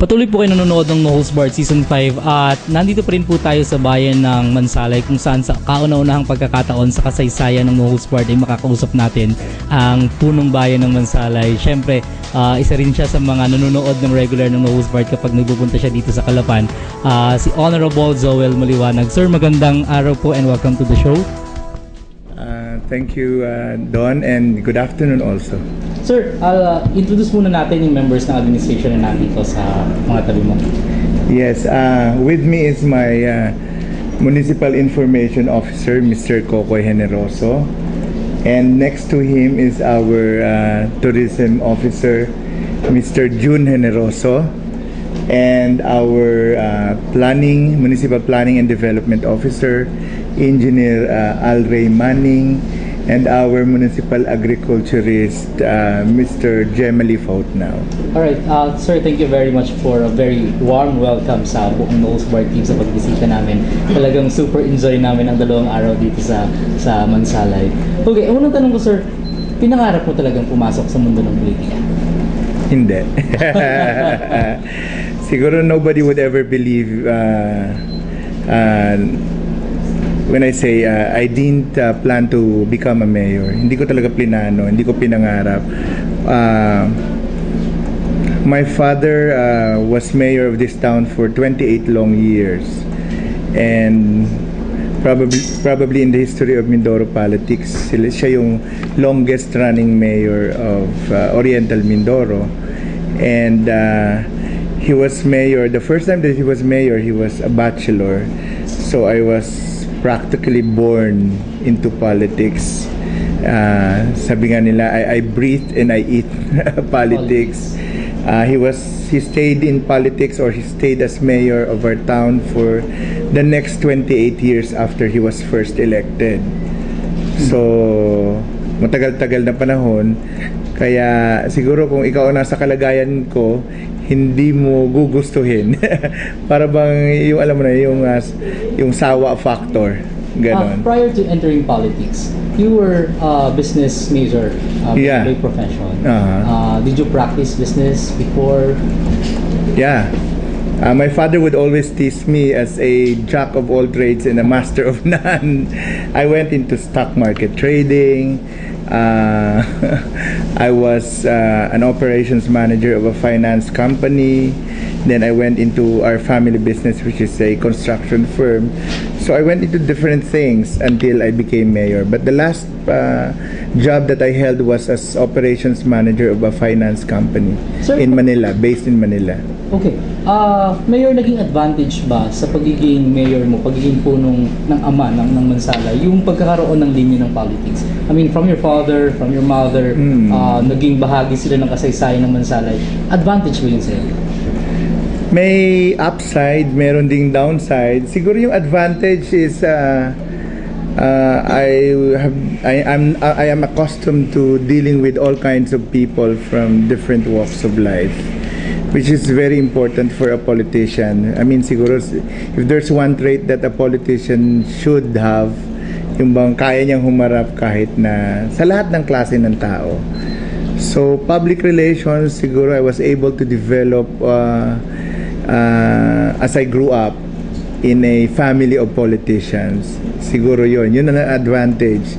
Patuloy po kayo nanonood ng No Holds Barred Season 5 at nandito pa rin po tayo sa bayan ng Mansalay kung saan sa kauna-unahang pagkakataon sa kasaysayan ng No Holds Barred ay makakausap natin ang punong bayan ng Mansalay. Siyempre, isa rin siya sa mga nanonood ng regular ng No Holds Barred kapag nagpupunta siya dito sa Calapan. Si Honorable Joel Maliwanag. Sir, magandang araw po and welcome to the show. Thank you, Don, and good afternoon also. Sir, introduce muna natin yung members ng administration na nandito sa mga tabi mo. Yes, with me is my Municipal Information Officer, Mr. Kokoy Generoso. And next to him is our Tourism Officer, Mr. June Generoso. And our Municipal Planning and Development Officer, Engineer Alray Manning, and our Municipal Agriculturist, Mr. Gemely Fautnao. Alright, sir, thank you very much for a very warm welcome sa buong No Holds Barred team sa pagbisita namin. Talagang super enjoy namin ang 2 araw dito sa Mansalay. Okay, unang tanong ko, sir, pinangarap mo talagang pumasok sa mundo ng politika? Hindi. Siguro nobody would ever believe when I say I didn't plan to become a mayor. Hindi ko talaga plinano, hindi ko pinangarap. My father was mayor of this town for 28 long years, and probably in the history of Mindoro politics, siya yung longest running mayor of Oriental Mindoro. And he was mayor, the first time that he was mayor, he was a bachelor. So I was practically born into politics. Sabi nga nila, I breathe and I eat politics. He stayed in politics, or he stayed as mayor of our town for the next 28 years after he was first elected. So matagal-tagal na panahon. Kaya siguro kung ikaw nasa kalagayan ko, hindi mo gugustuhin. Para bang yung alam mo na yung sawa factor, ganon. Prior to entering politics, you were a business major, by profession. Did you practice business before? Yeah. My father would always tease me as a jack of all trades and a master of none. I went into stock market trading. I was an operations manager of a finance company. Then I went into our family business, which is a construction firm. So I went into different things until I became mayor. But the last job that I held was as operations manager of a finance company in Manila, based in Manila. Okay. Mayor, naging advantage ba sa pagiging mayor mo, pagiging punong ng ama ng Mansalay, yung pagkakaroon ng linya ng politics? I mean, from your father, from your mother, naging bahagi sila ng kasaysayan ng Mansalay. Advantage ba yun sa'yo? May upside, meron ding downside. Siguro yung advantage is I am accustomed to dealing with all kinds of people from different walks of life, which is very important for a politician. I mean, siguro if there's one trait that a politician should have, yung bang kaya niyang humarap kahit na sa lahat ng klase ng tao. So public relations, siguro I was able to develop as I grew up in a family of politicians. Siguro yun ang advantage.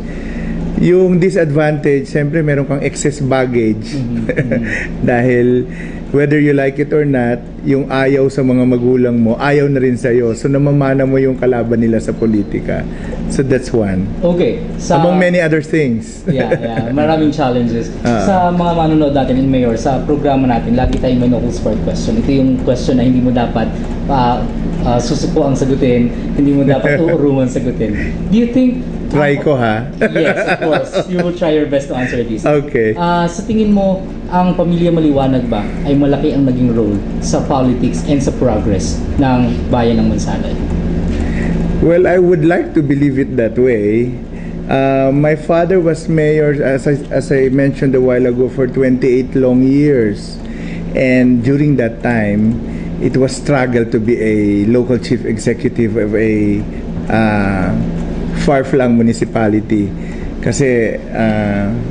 Yung disadvantage, siyempre meron kang excess baggage. Dahil whether you like it or not, yung ayaw sa mga magulang mo, ayaw na rin sa'yo. So namamana mo yung kalaban nila sa politika. So that's one. Okay. Among many other things. Yeah. Maraming challenges. Sa mga manonood natin in Mayor, sa programa natin, lagi tayong may no holds barred question. Ito yung question na hindi mo dapat susuko ang sagutin, hindi mo dapat uurungan sagutin. Do you think try ko, ha? Yes, of course. You will try your best to answer this. Okay. Sa tingin mo, ang pamilya Maliwanag ba ay malaki ang naging role sa politics and sa progress ng bayan ng Mansalay? Well, I would like to believe it that way. My father was mayor, as I mentioned a while ago, for 28 long years. And during that time, it was struggle to be a local chief executive of a far-flung municipality. Kasi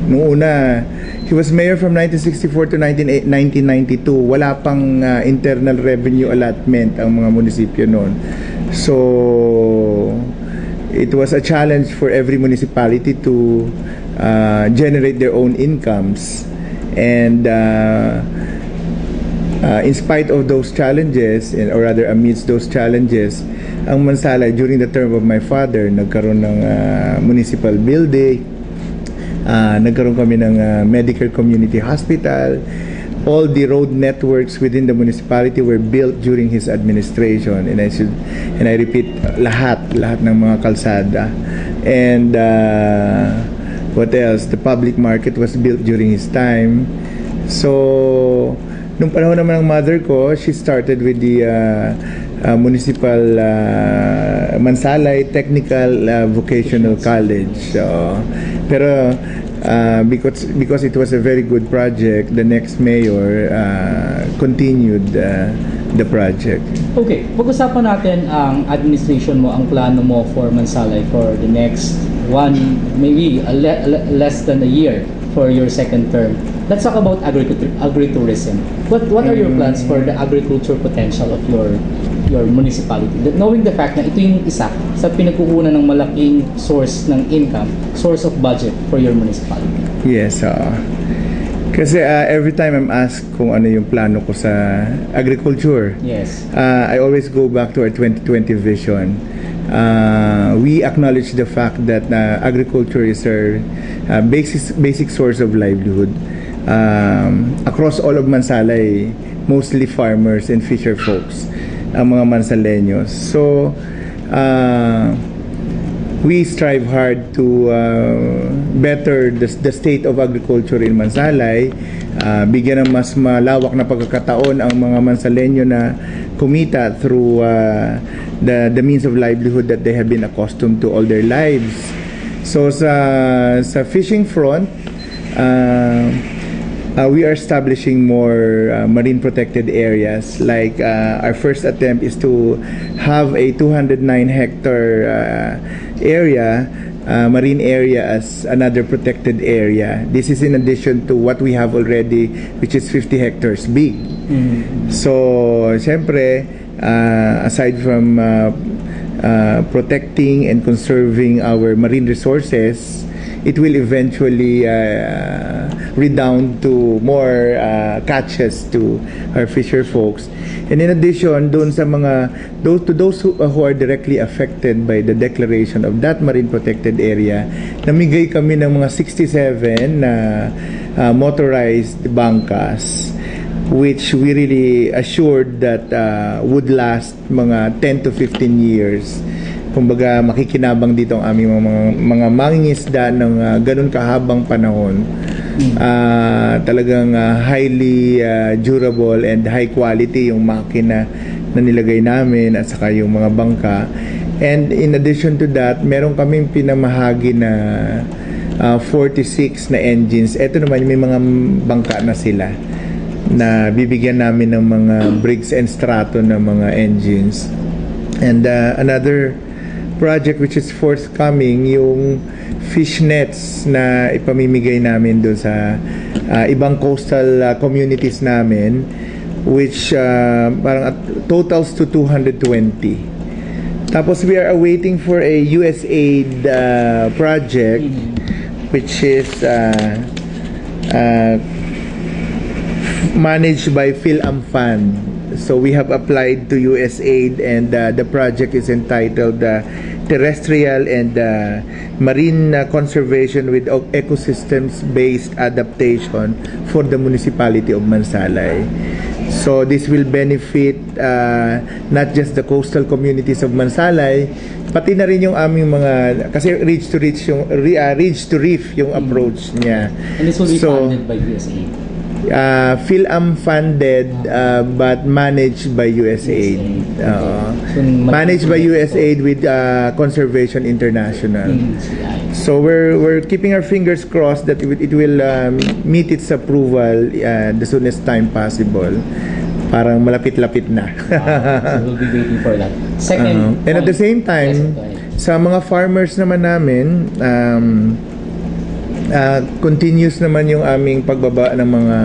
noong una, he was mayor from 1964 to 1992. Wala pang internal revenue allotment ang mga munisipyo noon. So it was a challenge for every municipality to generate their own incomes. And in spite of those challenges, or rather amidst those challenges, ang Mansalay during the term of my father, nagkaroon ng municipal building, nagkaroon kami ng medical community hospital. All the road networks within the municipality were built during his administration, and I repeat, lahat ng mga kalsada. And what else? The public market was built during his time. So nung panahon naman ng mother ko, she started with the municipal Mansalay Technical Vocational College. So, pero because it was a very good project, the next mayor continued the project. Okay, pag-usapan natin ang administration mo, ang plano mo for Mansalay for the next maybe less than a year for your second term. Let's talk about agritourism. What are your plans for the agriculture potential of your municipality? Knowing the fact na ito yung isa sa pinagkukunan ng malaking source ng income, source of budget for your municipality. Yes, kasi every time I'm asked kung ano yung plano ko sa agriculture, yes, I always go back to our 2020 vision. We acknowledge the fact that agriculture is our basic source of livelihood. Across all of Mansalay, mostly farmers and fisher folks ang mga Mansaleños. So we strive hard to better the state of agriculture in Mansalay, bigyan ng mas malawak na pagkakataon ang mga Mansaleño na kumita through the means of livelihood that they have been accustomed to all their lives. So sa fishing front, we are establishing more marine protected areas. Like our first attempt is to have a 209 hectare area, marine area, as another protected area. This is in addition to what we have already, which is 50 hectares big. Mm-hmm. So siyempre, aside from protecting and conserving our marine resources, it will eventually redound to more catches to our fisher folks. And in addition, those who are directly affected by the declaration of that marine protected area, namigay kami ng mga 67 motorized bangkas, which we really assured that would last mga 10 to 15 years. Kumbaga makikinabang dito ang aming mga mangingisda ng ganun kahabang panahon. Talagang highly durable and high quality yung makina na nilagay namin at saka yung mga bangka. And in addition to that, meron kaming pinamahagi na 46 na engines. Ito naman may mga bangka na sila na bibigyan namin ng mga Briggs and Stratton na mga engines. And another project which is forthcoming, yung fish nets na ipamimigay namin doon sa ibang coastal communities namin, which parang totals to 220. Tapos we are awaiting for a USAID project which is managed by PhilAm Fund. So we have applied to USAID, and the project is entitled Terrestrial and Marine Conservation with Ecosystems-Based Adaptation for the Municipality of Mansalay. So this will benefit not just the coastal communities of Mansalay, pati na rin yung aming mga, kasi ridge to reef yung approach niya. And this will be funded by USAID. PhilAm funded but managed by USAID. Managed by USAID with Conservation International. So we're keeping our fingers crossed that it will meet its approval the soonest time possible. Parang malapit-lapit na. So we'll be waiting for that. Second, and at the same time, sa mga farmers naman namin, Continuous naman yung aming pagbaba ng mga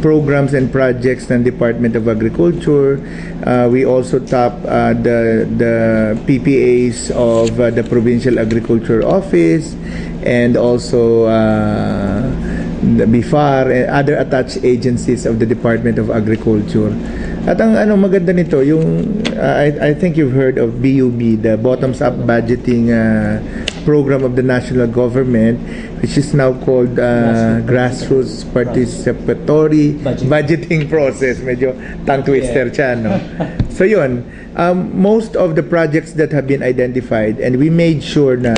programs and projects ng Department of Agriculture. We also top the PPAs of the Provincial Agriculture Office and also the BIFAR and other attached agencies of the Department of Agriculture. At ang maganda nito, yung I think you've heard of BUB, the Bottoms Up Budgeting program of the national government, which is now called Grassroots Participatory Budgeting Process. Medyo tongue twister siya, no? So yun, most of the projects that have been identified, and we made sure na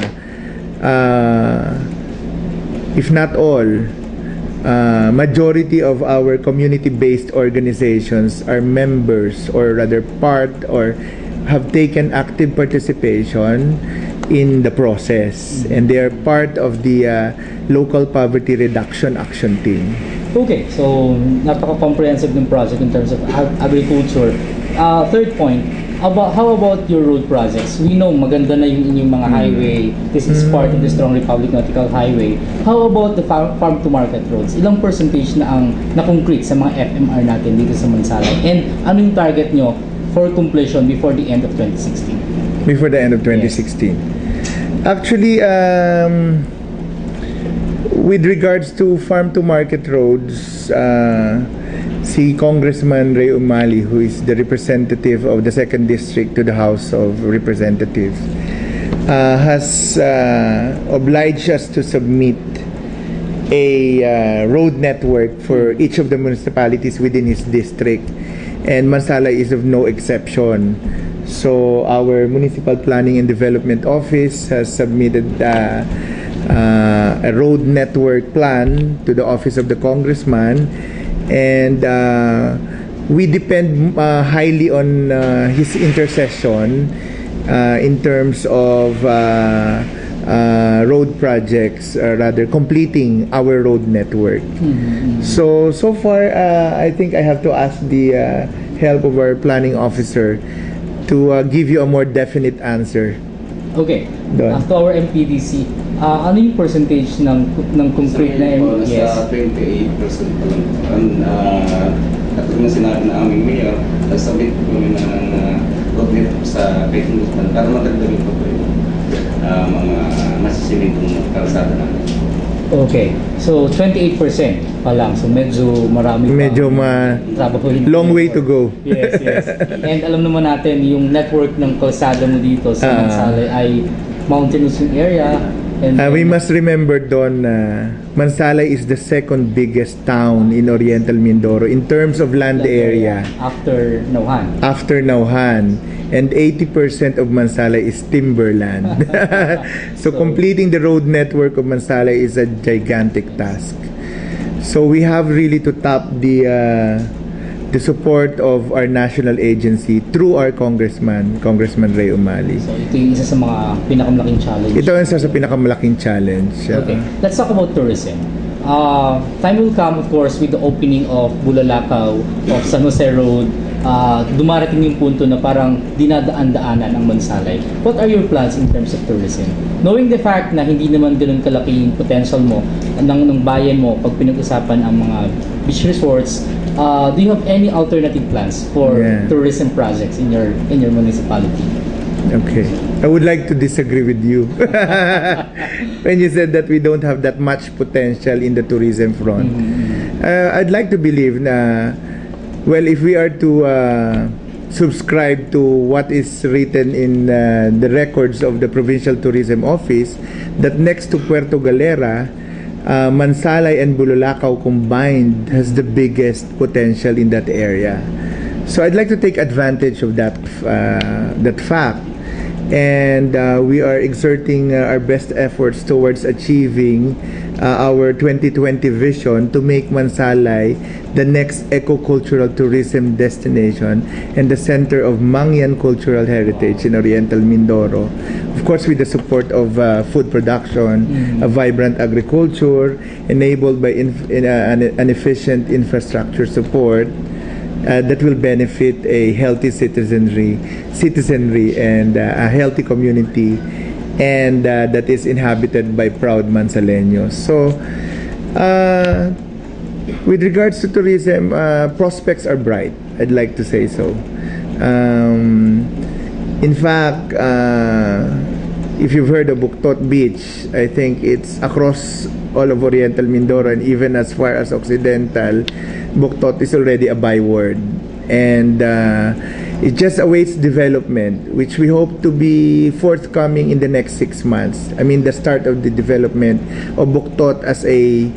if not all, majority of our community-based organizations are members, or rather part, or have taken active participation in the process, and they are part of the local poverty reduction action team. Okay, so napaka-comprehensive ng project in terms of agriculture. Third point, how about your road projects? We know maganda na yung inyong mga highway. This is part of the Strong Republic Nautical Highway. How about the farm to market roads? Ilang percentage na ang na-concrete sa mga FMR natin dito sa Mansalay? And ano yung target nyo for completion before the end of 2016? Before the end of 2016. Yes. Actually, with regards to farm to market roads, si Congressman Ray Umali, who is the representative of the 2nd District to the House of Representatives, has obliged us to submit a road network for each of the municipalities within his district, and Mansalay is of no exception. So our Municipal Planning and Development Office has submitted a road network plan to the Office of the Congressman, and we depend highly on his intercession in terms of road projects, rather completing our road network. So far, I think I have to ask the help of our planning officer to give you a more definite answer. Okay. To our MPDC, ano yung percentage ng concrete na yes? Sa 28% pa lang. Katulad na sinabi na aming mayor, nagsabit po kami ng road network sa Congressman para matagdagan pa po yung mga nasisimintong kalsada natin. Okay. So 28% pa lang. So medyo marami pa. Medyo long way to go. Yes. And alam naman natin yung network ng kalsada mo dito sa Mansalay ay mountainous area. And we must remember Don, Mansalay is the 2nd biggest town in Oriental Mindoro in terms of land area. After Nauhan. And 80% of Mansalay is timberland. So completing the road network of Mansalay is a gigantic task. So we have really to tap the support of our national agency through our Congressman Ray Umali. So ito yung isa sa mga pinakamalaking challenge. Ito yung isa sa pinakamalaking challenge. Okay, let's talk about tourism. Time will come, of course, with the opening of Bulalakaw, of San Jose Road. Dumarating yung punto na parang dinadaan-daanan ang Mansalay. What are your plans in terms of tourism? Knowing the fact na hindi naman ganun kalaki yung potential mo ng bayan mo pag pinag-usapan ang mga beach resorts, do you have any alternative plans for tourism projects in your municipality? Okay. I would like to disagree with you when you said that we don't have that much potential in the tourism front. I'd like to believe na, well, if we are to subscribe to what is written in the records of the Provincial Tourism Office, that next to Puerto Galera, Mansalay and Bulalakaw combined has the biggest potential in that area. So I'd like to take advantage of that fact, and we are exerting our best efforts towards achieving our 2020 vision to make Mansalay the next eco-cultural tourism destination and the center of Mangyan cultural heritage in Oriental Mindoro. Of course, with the support of food production, a vibrant agriculture, enabled by an efficient infrastructure support that will benefit a healthy citizenry and a healthy community and that is inhabited by proud Mansaleños. So, with regards to tourism, prospects are bright. I'd like to say so. In fact, if you've heard of Buktot Beach, I think it's across all of Oriental Mindoro and even as far as Occidental, Buktot is already a byword. And it just awaits development, which we hope to be forthcoming in the next 6 months. I mean, the start of the development of Buktot as a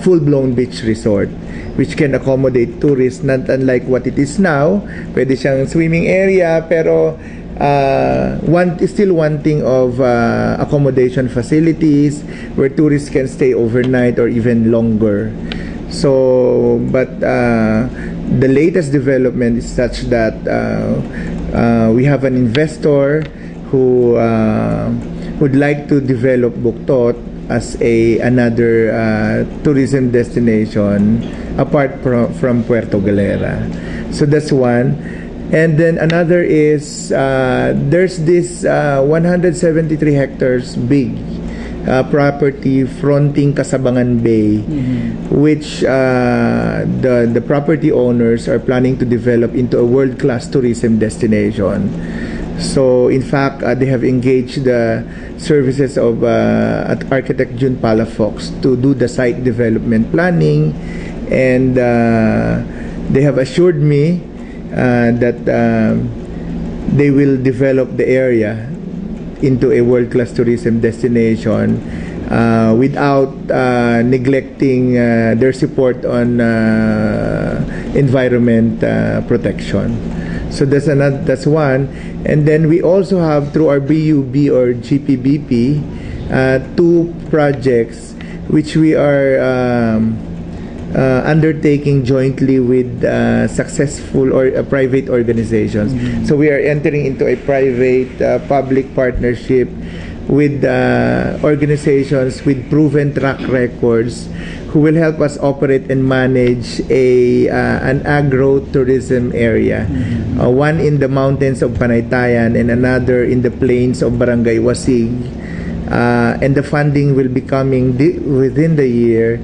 full-blown beach resort, which can accommodate tourists, not unlike what it is now. Pwede siyang swimming area, pero still wanting of accommodation facilities where tourists can stay overnight or even longer. So, but the latest development is such that we have an investor who would like to develop Buktot as another tourism destination apart from Puerto Galera. So that's one. And then another is there's this 173 hectares big property fronting Casabangan Bay, which the property owners are planning to develop into a world-class tourism destination. So in fact, they have engaged the services of architect June Palafox to do the site development planning, and they have assured me that they will develop the area into a world-class tourism destination without neglecting their support on environment protection. So that's one. And then we also have, through our BUB or GPBP, 2 projects which we are undertaking jointly with successful or private organizations. So we are entering into a private public partnership with organizations with proven track records who will help us operate and manage an agro-tourism area. One in the mountains of Panaytayan and another in the plains of Barangay Wasig. And the funding will be coming within the year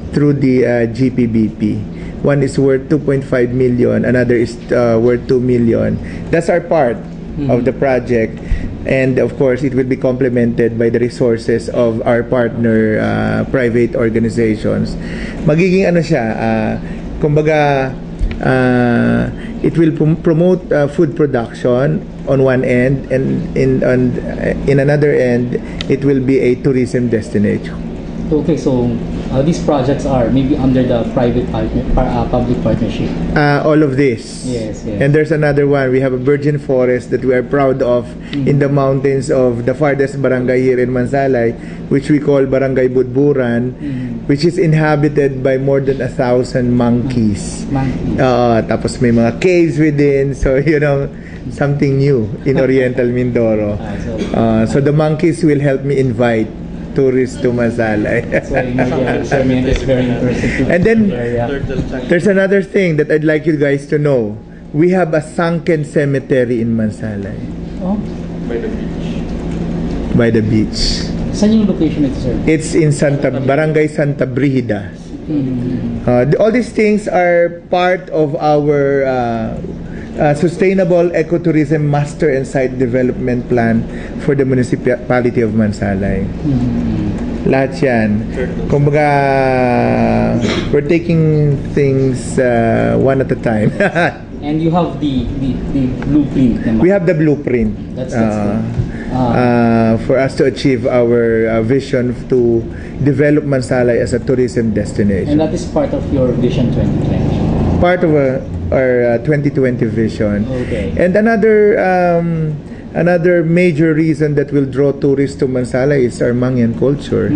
through the GPBP. One is worth 2.5 million, another is worth 2 million. That's our part of the project. And of course, it will be complemented by the resources of our partner private organizations. Magiging ano siya, kumbaga, it will promote food production on one end, and in another end, it will be a tourism destination. Okay, so these projects are maybe under the private public partnership. All of this. Yes. And there's another one. We have a virgin forest that we are proud of in the mountains of the farthest barangay here in Mansalay, which we call Barangay Budburan, which is inhabited by more than 1,000 monkeys. Tapos may mga caves within. So, something new in Oriental Mindoro. So the monkeys will help me invite tourists to Mansalay. That's why is very interesting. And then there's another thing that I'd like you guys to know. We have a sunken cemetery in Mansalay. Oh? By the beach. Saan yung location ito, sir? It's in Barangay Santa Brigida. All these things are part of our Sustainable Ecotourism Master and Site Development Plan for the Municipality of Mansalay. Lahat yan. Kumbaga, we're taking things one at a time. And you have the blueprint naman. We have the blueprint. That's for us to achieve our vision to develop Mansalay as a tourism destination. And that is part of your Vision 2020. Part of our 2020 vision. Okay. And another major reason that will draw tourists to Mansalay is our Mangyan culture.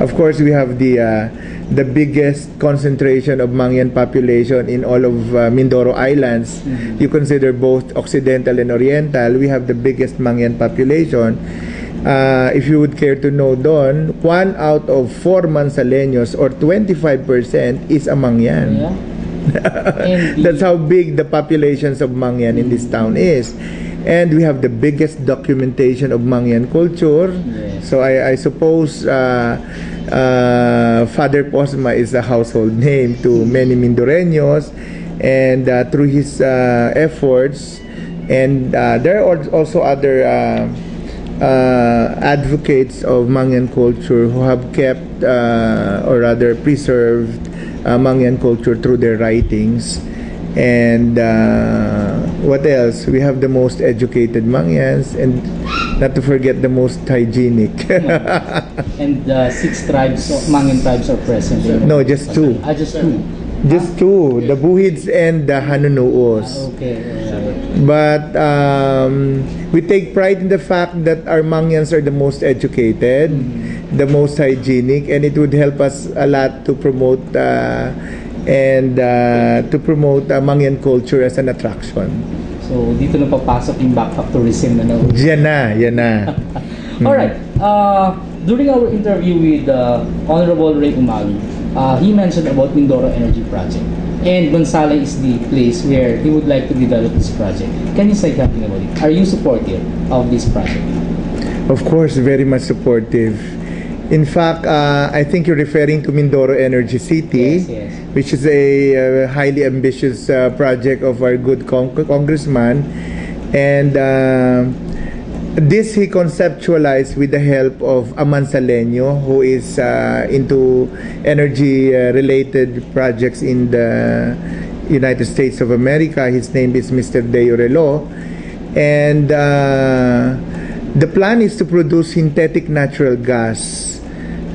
Of course, we have the biggest concentration of Mangyan population in all of Mindoro Islands. You consider both Occidental and Oriental, we have the biggest Mangyan population. If you would care to know, Don, 1 out of 4 Mansaleños or 25% is a Mangyan. Yeah. That's how big the populations of Mangyan in this town is. and we have the biggest documentation of Mangyan culture. Yes. So I suppose Father Posma is a household name to many Mindoreños, and through his efforts, and there are also other advocates of Mangyan culture who have kept or rather preserved Mangyan culture through their writings. And what else? We have the most educated Mangyans, and not to forget the most hygienic. And 6 tribes, Mangyan tribes are present. No, just 2. Just 2. Just 2, the Buhids and the Hanunuos. Okay. But we take pride in the fact that our Mangyans are the most educated, the most hygienic, and it would help us a lot to promote Mangyan culture as an attraction. So, dito na papasok yung backpack tourism na Yan na. Alright, during our interview with Honorable Ray Umali, he mentioned about Mindoro Energy Project. And Mansalay is the place where he would like to develop this project. Can you say something about it? Are you supportive of this project? Of course, very much supportive. In fact, I think you're referring to Mindoro Energy City, Yes. which is a highly ambitious project of our good congressman. And this he conceptualized with the help of a Mansaleño who is into energy-related projects in the United States of America. His name is Mr. Deo Relo. And the plan is to produce synthetic natural gas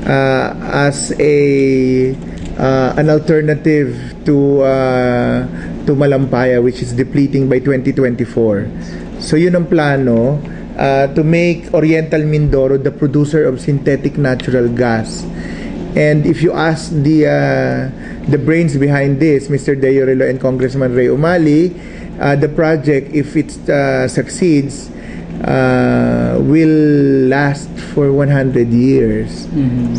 as an alternative to Malampaya, which is depleting by 2024. So yun ang plano, to make Oriental Mindoro the producer of synthetic natural gas. And if you ask the brains behind this, Mr. Deo Relo and Congressman Ray Umali, the project, if it succeeds, will last for 100 years.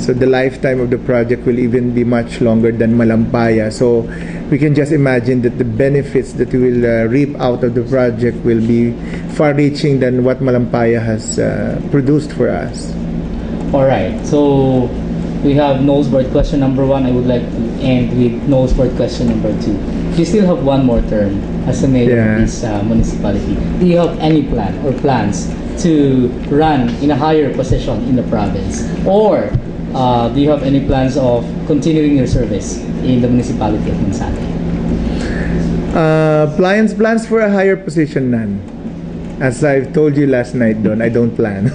So the lifetime of the project will even be much longer than Malampaya. So we can just imagine that the benefits that we will reap out of the project will be far-reaching than what Malampaya has produced for us. Alright, so we have Nosebird question number 1. I would like to end with Nosebird question number 2. You still have one more term as a mayor of this municipality. Do you have any plan or plans to run in a higher position in the province? Or do you have any plans of continuing your service in the municipality of Mansalay? Plans for a higher position, none. As I've told you last night, Don, I don't plan.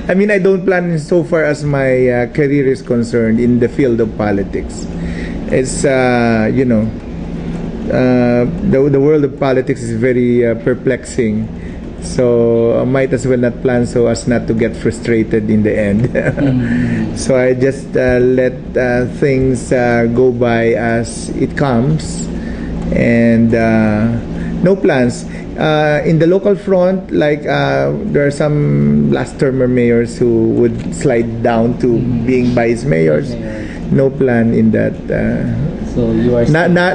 I mean, I don't plan so far as my career is concerned in the field of politics. It's, the world of politics is very perplexing. So I might as well not plan so as not to get frustrated in the end. So I just let things go by as it comes, and no plans. In the local front, like there are some last-termer mayors who would slide down to being vice mayors. No plan in that. So you are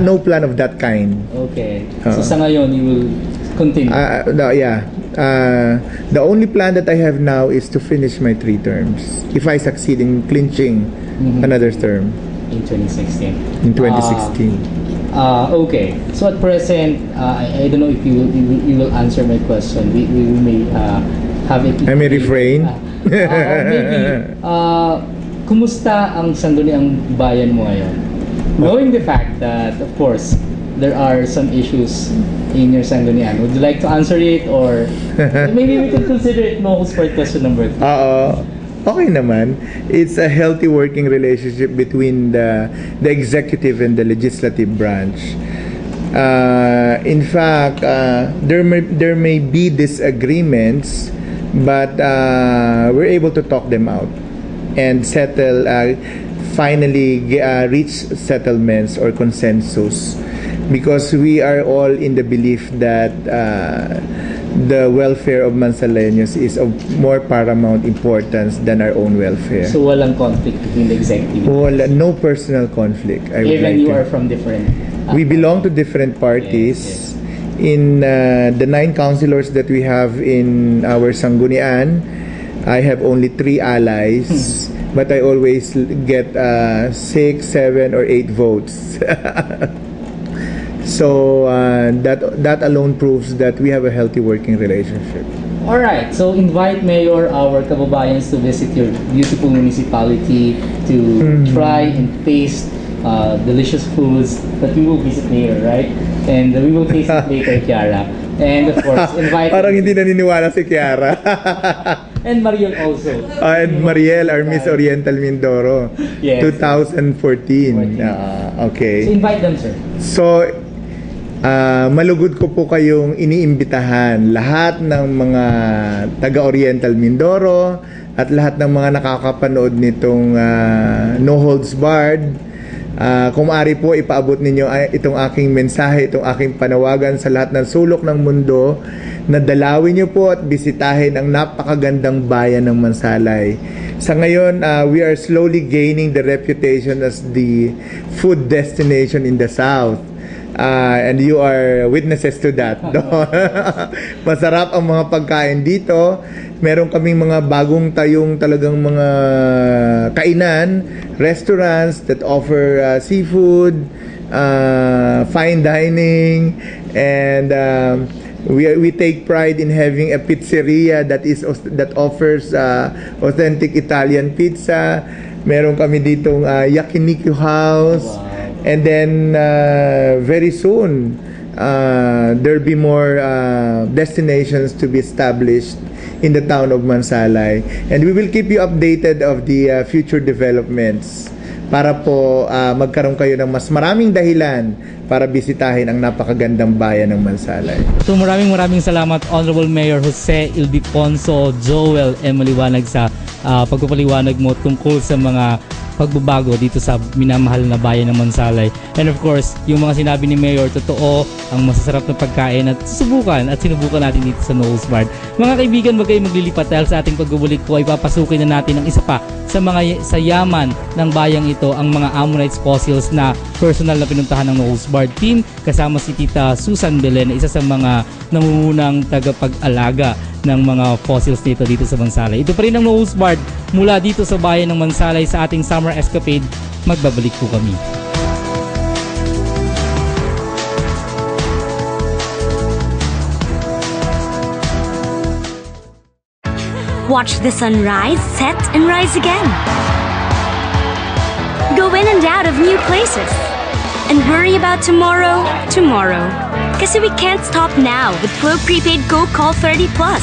no plan of that kind. Okay. So sa ngayon you will continue. The only plan that I have now is to finish my 3 terms. If I succeed in clinching another term in 2016. In 2016. Okay. So at present, I don't know if you will answer my question. We may have it. I may refrain. Maybe. Kumusta ang sangguniang bayan mo ngayon? Knowing the fact that, of course, there are some issues in your sanggunian. Would you like to answer it, or maybe we can consider it Nosebird question number 3? Okay naman. It's a healthy working relationship between the executive and the legislative branch. In fact, there may be disagreements, but we're able to talk them out and settle, finally reach settlements or consensus, because we are all in the belief that the welfare of Mansaleños is of more paramount importance than our own welfare. So walang conflict between the executive? No personal conflict. Even you are from different... we belong to different parties. Yes. in the 9 councilors that we have in our Sanggunian, I have only 3 allies, but I always get 6, 7, or 8 votes. So that alone proves that we have a healthy working relationship. Alright, so invite Mayor our kababayans to visit your beautiful municipality to try and taste delicious foods that we will visit later, right? And we will taste it later, Kiara. And of course, invite... Parang hindi naniniwala si Kiara. And Mariel also. And Mariel, our Miss Oriental Mindoro. Yes. 2014. Okay. So invite them, sir. So, malugod ko po kayong iniimbitahan lahat ng mga taga-Oriental Mindoro at lahat ng mga nakakapanood nitong No Holds Barred. Kung maaari po, ipaabot ninyo itong aking mensahe, itong aking panawagan sa lahat ng sulok ng mundo na dalawin nyo po at bisitahin ang napakagandang bayan ng Mansalay. Sa ngayon, we are slowly gaining the reputation as the food destination in the South. And you are witnesses to that. Masarap ang mga pagkain dito. Meron kaming mga bagong tayong talagang mga kainan, restaurants that offer seafood, fine dining, and we take pride in having a pizzeria that offers authentic Italian pizza. Meron kami ditong yakiniku house. Wow. And then very soon there'll be more destinations to be established in the town of Mansalay, and we will keep you updated of the future developments para po magkaroon kayo ng mas maraming dahilan para bisitahin ang napakagandang bayan ng Mansalay. So maraming salamat Honorable Mayor Jose Ildefonso Joel Maliwanag sa pagpapaliwanag mo tungkol sa mga pagbabago dito sa minamahal na bayan ng Mansalay. And of course, yung mga sinabi ni Mayor, totoo, ang masasarap na pagkain at sinubukan natin dito sa Noel's Bar. Mga kaibigan, wag kayong maglilipat dahil sa ating pagbubulik po ay papasukin na natin ang isa pa sa mga sayaman ng bayang ito, ang mga Ammonites fossils na personal na pinuntahan ng Noel's Bar team kasama si Tita Susan Belen, isa sa mga nangungunang tagapag-alaga ng mga fossils dito sa Mansalay. Ito pa rin ang Noel's Bar mula dito sa bayan ng Mansalay sa ating summer escapade. Magbabalik po kami. Watch the sunrise, set, and rise again. Go in and out of new places. And worry about tomorrow. Kasi we can't stop now with Globe Prepaid Go Call 30 Plus.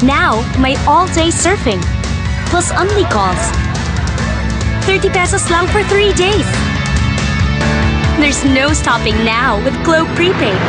Now, may all-day surfing. Plus only calls. 30 pesos lang for 3 days. There's no stopping now with Globe Prepaid.